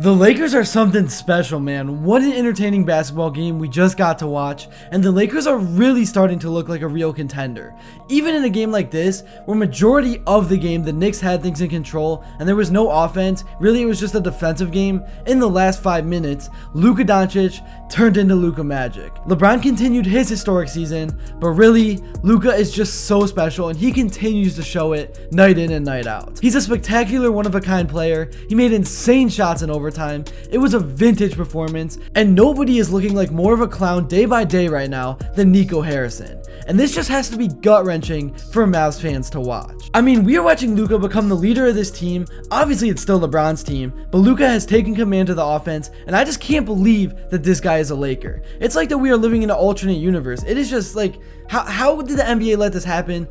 The Lakers are something special, man. What an entertaining basketball game we just got to watch, and the Lakers are really starting to look like a real contender. Even in a game like this, where majority of the game the Knicks had things in control and there was no offense, really it was just a defensive game, in the last 5 minutes, Luka Doncic turned into Luka magic. LeBron continued his historic season, but really, Luka is just so special and he continues to show it night in and night out. He's a spectacular one-of-a-kind player. He made insane shots in overtime. It was a vintage performance, and nobody is looking like more of a clown day by day right now than Nico Harrison. And this just has to be gut-wrenching for Mavs fans to watch. I mean, we are watching Luka become the leader of this team. Obviously, it's still LeBron's team, but Luka has taken command of the offense, and I just can't believe that this guy is a Laker. It's like that we are living in an alternate universe. It is just like, how did the NBA let this happen?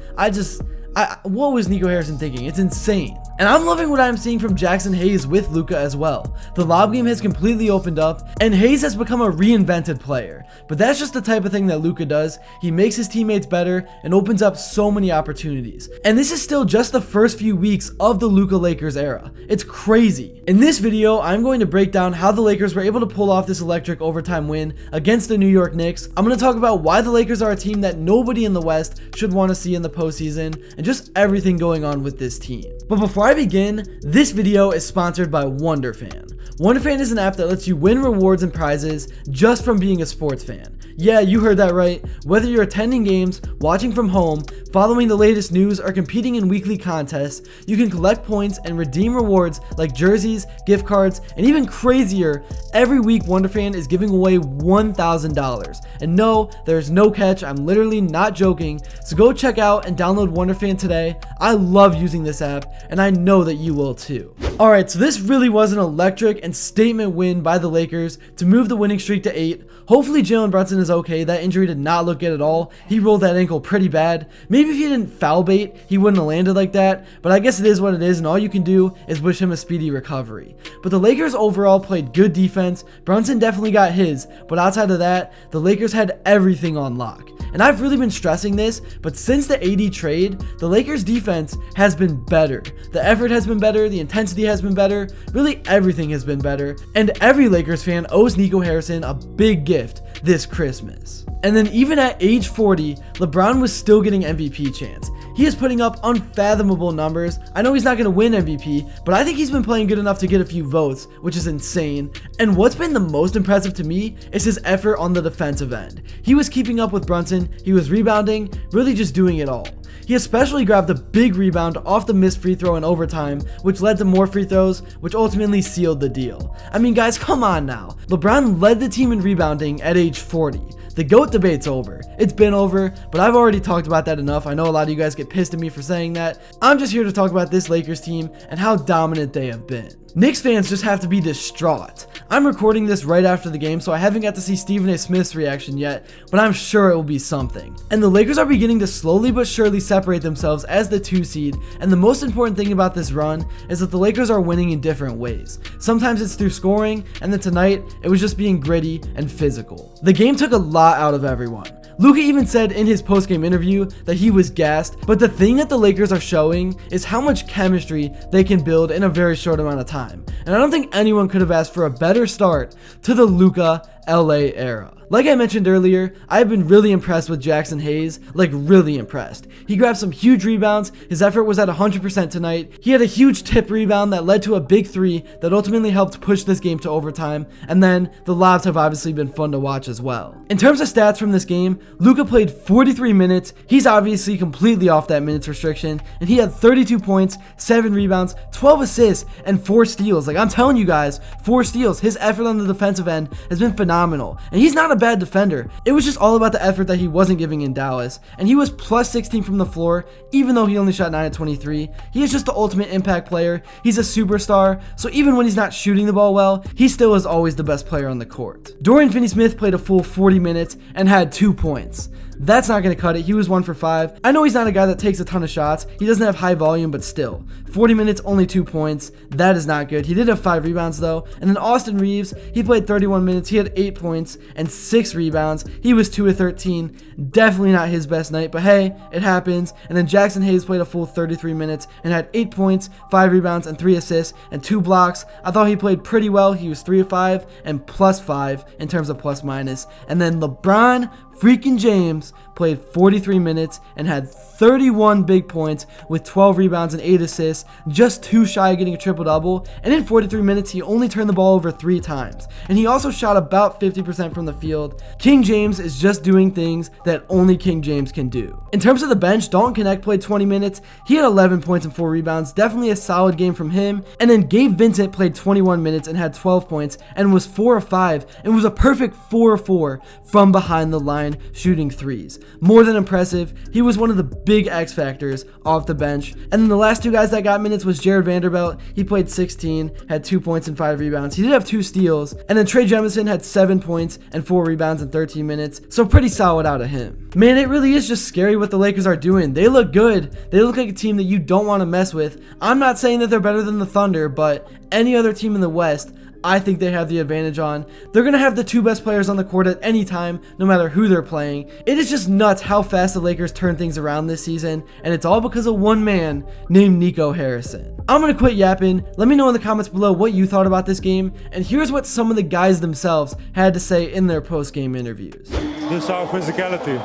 What was Nico Harrison thinking? It's insane. And I'm loving what I'm seeing from Jaxson Hayes with Luka as well. The lob game has completely opened up, and Hayes has become a reinvented player. But that's just the type of thing that Luka does. He makes his teammates better and opens up so many opportunities. And this is still just the first few weeks of the Luka Lakers era. It's crazy. In this video, I'm going to break down how the Lakers were able to pull off this electric overtime win against the New York Knicks. I'm going to talk about why the Lakers are a team that nobody in the West should want to see in the postseason, and just everything going on with this team. But before I begin, this video is sponsored by WonderFan. WonderFan is an app that lets you win rewards and prizes just from being a sports fan. Yeah, you heard that right. Whether you're attending games, watching from home, following the latest news, or competing in weekly contests, you can collect points and redeem rewards like jerseys, gift cards, and even crazier. Every week, WonderFan is giving away $1,000. And no, there's no catch. I'm literally not joking. So go check out and download WonderFan today. I love using this app, and I know that you will too. Alright, so this really was an electric and statement win by the Lakers to move the winning streak to 8. Hopefully Jalen Brunson is okay. That injury did not look good at all. He rolled that ankle pretty bad. Maybe if he didn't foul bait, he wouldn't have landed like that, but I guess it is what it is, and all you can do is wish him a speedy recovery. But the Lakers overall played good defense. Brunson definitely got his, but outside of that, the Lakers had everything on lock. And I've really been stressing this, but since the AD trade, the Lakers defense has been better. The effort has been better, the intensity has been better, really everything has been better, and every Lakers fan owes Nico Harrison a big gift this Christmas. And then even at age 40, LeBron was still getting MVP chance. He is putting up unfathomable numbers. I know he's not going to win MVP, but I think he's been playing good enough to get a few votes, which is insane. And what's been the most impressive to me is his effort on the defensive end. He was keeping up with Brunson, he was rebounding, really just doing it all. He especially grabbed a big rebound off the missed free throw in overtime, which led to more free throws, which ultimately sealed the deal. I mean, guys, come on now. LeBron led the team in rebounding at age 40. The GOAT debate's over. It's been over, but I've already talked about that enough. I know a lot of you guys get pissed at me for saying that. I'm just here to talk about this Lakers team and how dominant they have been. Knicks fans just have to be distraught. I'm recording this right after the game, so I haven't got to see Stephen A. Smith's reaction yet, but I'm sure it will be something. And the Lakers are beginning to slowly but surely separate themselves as the 2 seed, and the most important thing about this run is that the Lakers are winning in different ways. Sometimes it's through scoring, and then tonight, it was just being gritty and physical. The game took a lot out of everyone. Luka even said in his postgame interview that he was gassed, but the thing that the Lakers are showing is how much chemistry they can build in a very short amount of time. And I don't think anyone could have asked for a better start to the Luka LA era. Like I mentioned earlier, I've been really impressed with Jaxson Hayes, like really impressed. He grabbed some huge rebounds, his effort was at 100% tonight, he had a huge tip rebound that led to a big 3 that ultimately helped push this game to overtime, and then the lobs have obviously been fun to watch as well. In terms of stats from this game, Luka played 43 minutes, he's obviously completely off that minutes restriction, and he had 32 points, 7 rebounds, 12 assists, and 4 steals. Like I'm telling you guys, 4 steals. His effort on the defensive end has been phenomenal, and he's not a bad defender. It was just all about the effort that he wasn't giving in Dallas, and he was plus 16 from the floor, even though he only shot 9 at 23. He is just the ultimate impact player. He's a superstar, so even when he's not shooting the ball well, he still is always the best player on the court. Dorian Finney-Smith played a full 40 minutes and had 2 points. That's not going to cut it. He was 1 for 5. I know he's not a guy that takes a ton of shots. He doesn't have high volume, but still. 40 minutes, only 2 points. That is not good. He did have 5 rebounds though. And then Austin Reeves, he played 31 minutes. He had 8 points and 6 rebounds. He was 2 of 13. Definitely not his best night, but hey, it happens. And then Jaxson Hayes played a full 33 minutes and had 8 points, 5 rebounds, and 3 assists, and 2 blocks. I thought he played pretty well. He was 3 of 5 and +5 in terms of plus minus. And then LeBron freaking James played 43 minutes and had 31 big points with 12 rebounds and 8 assists, just 2 shy of getting a triple-double. And in 43 minutes, he only turned the ball over 3 times. And he also shot about 50% from the field. King James is just doing things that only King James can do. In terms of the bench, Dalton Knecht played 20 minutes. He had 11 points and 4 rebounds. Definitely a solid game from him. And then Gabe Vincent played 21 minutes and had 12 points and was 4 of 5 and was a perfect 4 of 4 from behind the line shooting threes. More than impressive. He was one of the big X factors off the bench. And then the last 2 guys that got minutes was Jared Vanderbilt. He played 16, had 2 points and 5 rebounds. He did have 2 steals. And then Trey Jemison had 7 points and 4 rebounds in 13 minutes. So pretty solid out of him. Man, it really is just scary what the Lakers are doing. They look good. They look like a team that you don't want to mess with. I'm not saying that they're better than the Thunder, but any other team in the West, I think they have the advantage on. They're going to have the 2 best players on the court at any time, no matter who they're playing. It is just nuts how fast the Lakers turn things around this season, and it's all because of one man named Nico Harrison. I'm going to quit yapping. Let me know in the comments below what you thought about this game, and here's what some of the guys themselves had to say in their post-game interviews. Just our physicality.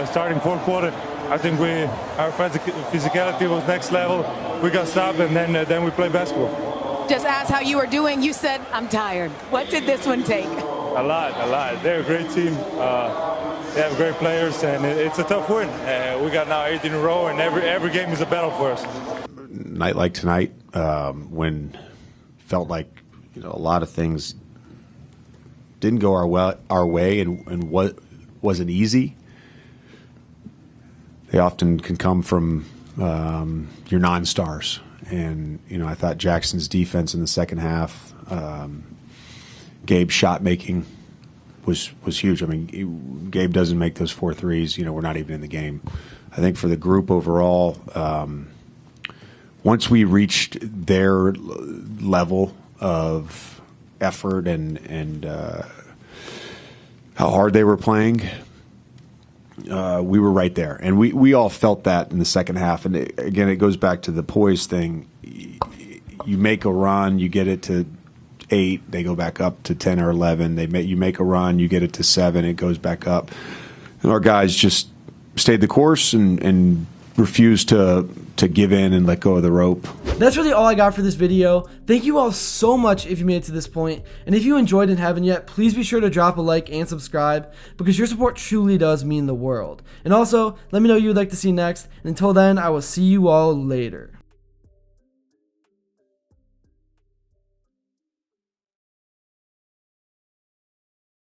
Starting 4th quarter, I think our physicality was next level. We got stopped, and then we played basketball. Just asked how you were doing. You said, I'm tired. What did this one take? A lot. They're a great team. They have great players, and it's a tough win. We got now 8 in a row, and every game is a battle for us. Night like tonight, when felt like a lot of things didn't go our way, and what wasn't easy. They often can come from your non-stars. And, I thought Jackson's defense in the second half, Gabe's shot making was huge. I mean, Gabe doesn't make those 4 threes. We're not even in the game. I think for the group overall, once we reached their level of effort and how hard they were playing, we were right there, and we all felt that in the second half. And again, it goes back to the poise thing. You make a run, you get it to 8, they go back up to 10 or 11. You make a run, you get it to 7, it goes back up. And our guys just stayed the course and refused to give in and let go of the rope. That's really all I got for this video. Thank you all so much if you made it to this point. And if you enjoyed and haven't yet, please be sure to drop a like and subscribe, because your support truly does mean the world. And also, let me know what you would like to see next. And until then, I will see you all later.